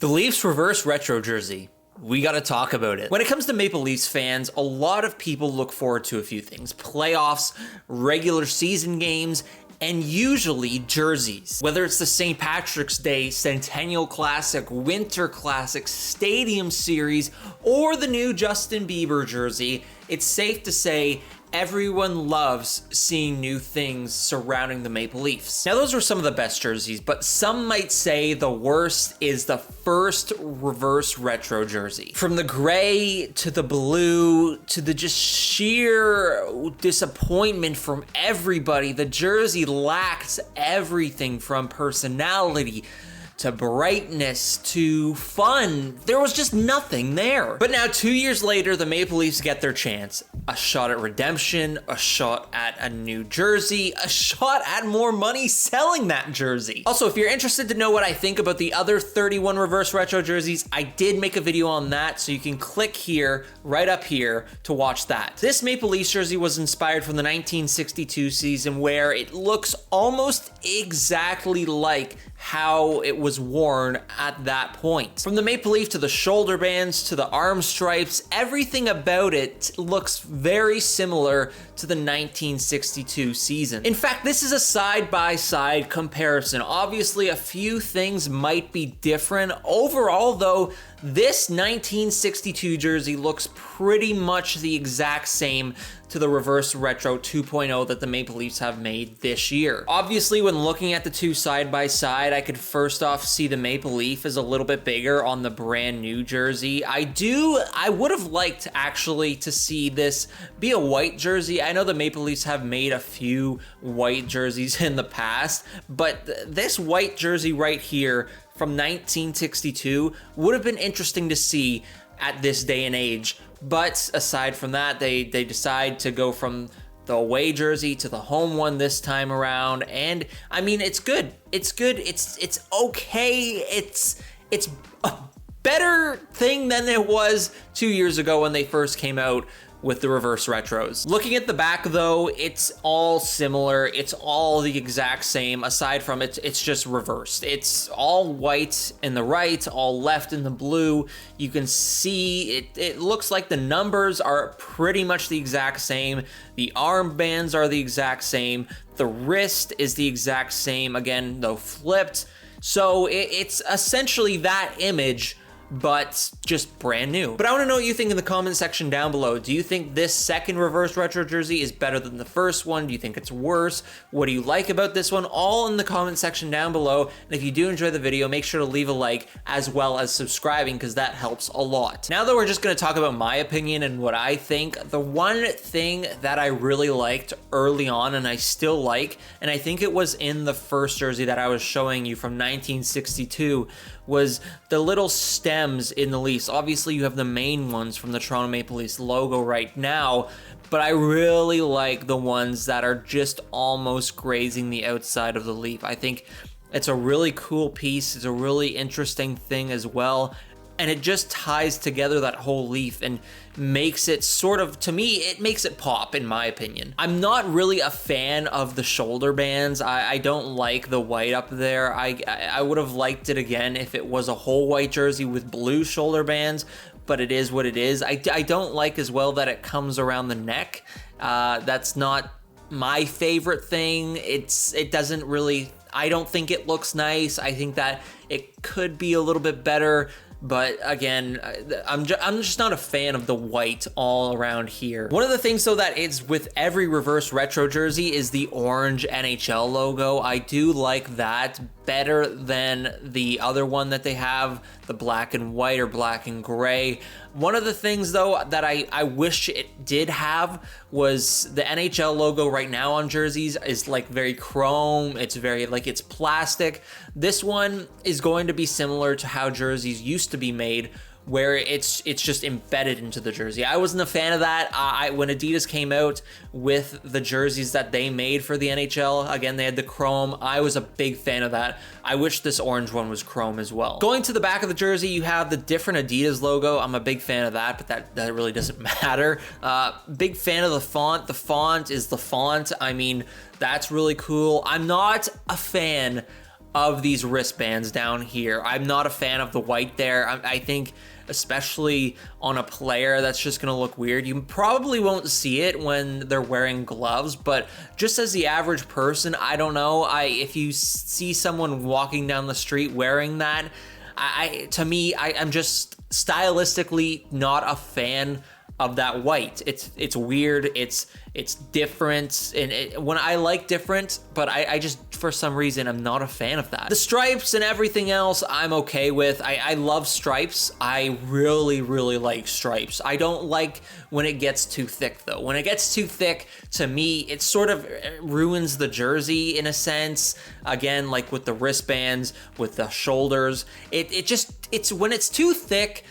The Leafs reverse retro jersey. We gotta talk about it. When it comes to Maple Leafs fans, a lot of people look forward to a few things. Playoffs, regular season games, and usually jerseys. Whether it's the St. Patrick's Day, Centennial Classic, Winter Classic, Stadium Series, or the new Justin Bieber jersey, it's safe to say everyone loves seeing new things surrounding the Maple Leafs. Now, those were some of the best jerseys, but some might say the worst is the first reverse retro jersey. From the gray to the blue to the just sheer disappointment from everybody, the jersey lacks everything from personality to brightness, to fun. There was just nothing there. But now 2 years later, the Maple Leafs get their chance. A shot at redemption, a shot at a new jersey, a shot at more money selling that jersey. Also, if you're interested to know what I think about the other 31 reverse retro jerseys, I did make a video on that, so you can click here, right up here, to watch that. This Maple Leafs jersey was inspired from the 1962 season, where it looks almost exactly like how it was worn at that point. From the maple leaf to the shoulder bands to the arm stripes, everything about it looks very similar to the 1962 season. In fact, this is a side-by-side comparison. Obviously, a few things might be different. Overall, though, this 1962 jersey looks pretty much the exact same to the reverse retro 2.0 that the Maple Leafs have made this year. Obviously, when looking at the two side by side, I could first off see the Maple Leaf is a little bit bigger on the brand new jersey. I would have liked actually to see this be a white jersey. I know the Maple Leafs have made a few white jerseys in the past, but this white jersey right here from 1962 would have been interesting to see at this day and age. But aside from that, they decide to go from the away jersey to the home one this time around, and I mean, it's good. It's good. It's okay. It's a better thing than it was 2 years ago when they first came out with the reverse retros. Looking at the back though, it's all similar. It's all the exact same, aside from it's just reversed. It's all white in the right, all left in the blue. You can see it looks like the numbers are pretty much the exact same. The armbands are the exact same. The wrist is the exact same, again, though flipped. So it's essentially that image, but just brand new. But I want to know what you think in the comment section down below. Do you think this second reverse retro jersey is better than the first one? Do you think it's worse? What do you like about this one? All in the comment section down below. And if you do enjoy the video, make sure to leave a like as well as subscribing, because that helps a lot. Now that we're just going to talk about my opinion and what I think, the one thing that I really liked early on, and I still like, and I think it was in the first jersey that I was showing you from 1962, was the little stems in the Leafs. Obviously, you have the main ones from the Toronto Maple Leafs logo right now, but I really like the ones that are just almost grazing the outside of the leaf. I think it's a really cool piece. It's a really interesting thing as well. And it just ties together that whole leaf and makes it sort of, to me, it makes it pop, in my opinion. I'm not really a fan of the shoulder bands. I don't like the white up there. I would have liked it again if it was a whole white jersey with blue shoulder bands, but it is what it is. I don't like as well that it comes around the neck. That's not my favorite thing. It doesn't really, I don't think it looks nice. I think that it could be a little bit better. But again, I'm just not a fan of the white all around here. One of the things though that is with every reverse retro jersey is the orange NHL logo. I do like that better than the other one that they have, the black and white or black and gray. One of the things though that I wish it did have was the NHL logo right now on jerseys is like very chrome. It's very like it's plastic. This one is going to be similar to how jerseys used to be made, where it's just embedded into the jersey. I wasn't a fan of that. When Adidas came out with the jerseys that they made for the NHL, again, they had the chrome. I was a big fan of that. I wish this orange one was chrome as well. Going to the back of the jersey, you have the different Adidas logo. I'm a big fan of that, but that really doesn't matter. Big fan of the font. The font is the font. I mean, that's really cool. I'm not a fan of these wristbands down here. I'm not a fan of the white there. I think especially on a player, that's just gonna look weird. You probably won't see it when they're wearing gloves, but just as the average person, I don't know, if you see someone walking down the street wearing that, to me, I'm just stylistically not a fan of that white. It's weird, it's different, and when I like different, but I just, for some reason, I'm not a fan of that. The stripes and everything else, I'm okay with. I love stripes. I really, really like stripes. I don't like when it gets too thick, though. When it gets too thick, to me, it sort of ruins the jersey in a sense. Again, like with the wristbands, with the shoulders, it's when it's too thick,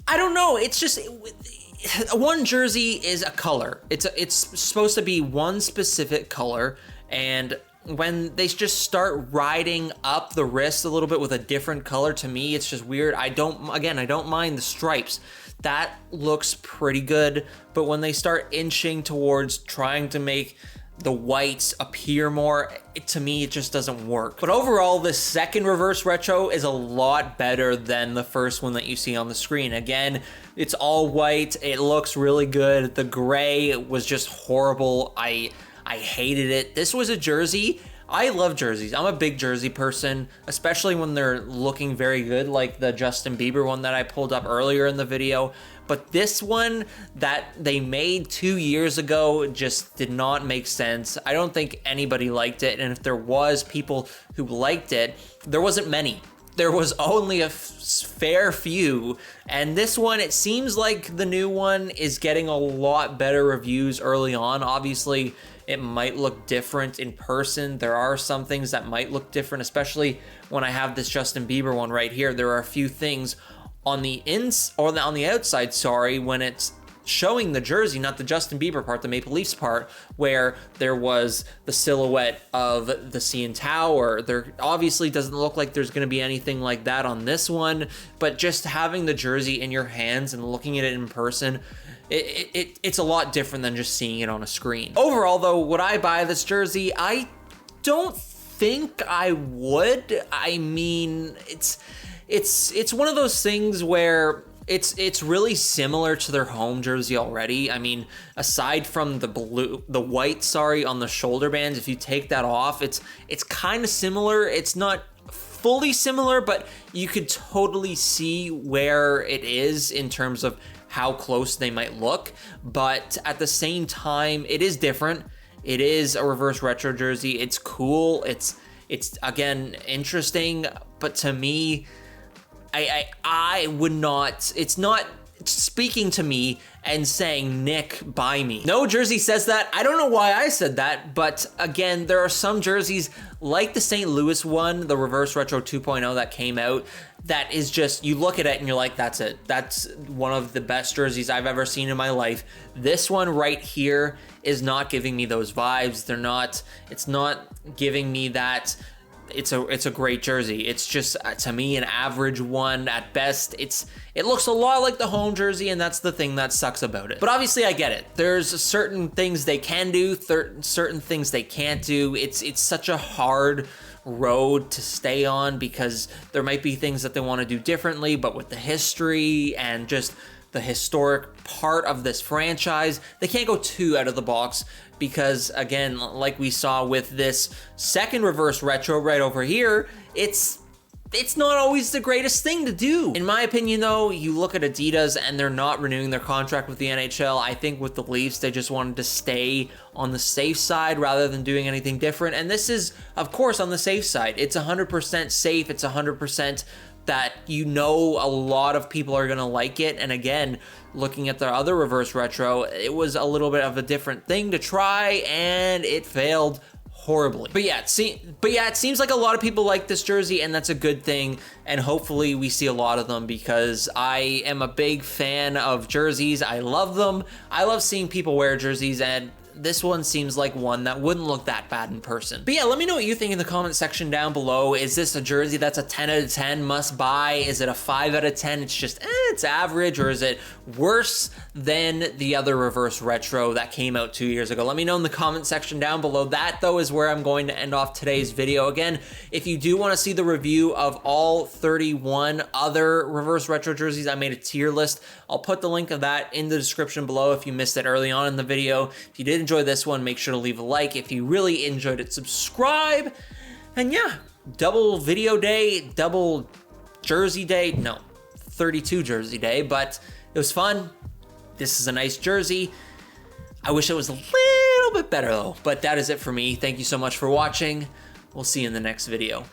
I don't know, it's just, one jersey is a color. It's supposed to be one specific color, and when they just start riding up the wrist a little bit with a different color, to me, it's just weird. I don't mind the stripes. That looks pretty good, but when they start inching towards trying to make the whites appear more, to me, it just doesn't work. But overall, the second reverse retro is a lot better than the first one that you see on the screen. Again, it's all white. It looks really good. The gray was just horrible. I hated it. This was a jersey. I love jerseys. I'm a big jersey person, especially when they're looking very good, like the Justin Bieber one that I pulled up earlier in the video. But this one that they made 2 years ago just did not make sense. I don't think anybody liked it. And if there was people who liked it, there wasn't many. There was only a fair few. And this one, it seems like the new one is getting a lot better reviews early on. Obviously, it might look different in person. There are some things that might look different, especially when I have this Justin Bieber one right here. There are a few things on the on the outside, sorry, when it's showing the jersey, not the Justin Bieber part, the Maple Leafs part, where there was the silhouette of the CN Tower. There obviously doesn't look like there's going to be anything like that on this one, but just having the jersey in your hands and looking at it in person, it's a lot different than just seeing it on a screen. Overall, though, would I buy this jersey? I don't think I would. I mean, it's one of those things where it's really similar to their home jersey already. I mean, aside from the white on the shoulder bands, if you take that off, it's kind of similar. It's not fully similar, but you could totally see where it is in terms of how close they might look. But at the same time, it is different. It is a reverse retro jersey. It's cool. It's again interesting, but to me, I would not, it's not speaking to me and saying, Nick, buy me. No jersey says that. I don't know why I said that, but again, there are some jerseys like the St. Louis one, the Reverse Retro 2.0 that came out, that is just, you look at it and you're like, that's it. That's one of the best jerseys I've ever seen in my life. This one right here is not giving me those vibes. It's not giving me that. It's a great jersey. It's just, to me, an average one at best. It looks a lot like the home jersey, and that's the thing that sucks about it. But obviously, I get it. There's certain things they can do, certain things they can't do. It's such a hard road to stay on because there might be things that they want to do differently, but with the history and just the historic part of this franchise, they can't go too out of the box because, again, like we saw with this second reverse retro right over here, it's not always the greatest thing to do. In my opinion, though, you look at Adidas and they're not renewing their contract with the NHL. I think with the Leafs, they just wanted to stay on the safe side rather than doing anything different. And this is, of course, on the safe side. It's 100% safe. It's 100% that you know a lot of people are going to like it. And again, looking at the other reverse retro, it was a little bit of a different thing to try and it failed horribly. But yeah, it seems like a lot of people like this jersey, and that's a good thing. And hopefully we see a lot of them because I am a big fan of jerseys. I love them. I love seeing people wear jerseys, and this one seems like one that wouldn't look that bad in person. But yeah, let me know what you think in the comment section down below. Is this a jersey that's a 10 out of 10 must buy? Is it a 5 out of 10? It's just, it's average, or is it worse than the other reverse retro that came out 2 years ago? Let me know in the comment section down below. That though is where I'm going to end off today's video. Again, if you do want to see the review of all 31 other reverse retro jerseys, I made a tier list. I'll put the link of that in the description below if you missed it early on in the video. If you did enjoy this one, make sure to leave a like. If you really enjoyed it, subscribe. And yeah, double video day, double jersey day. No, 32 jersey day, but it was fun. This is a nice jersey. I wish it was a little bit better though, but that is it for me. Thank you so much for watching. We'll see you in the next video.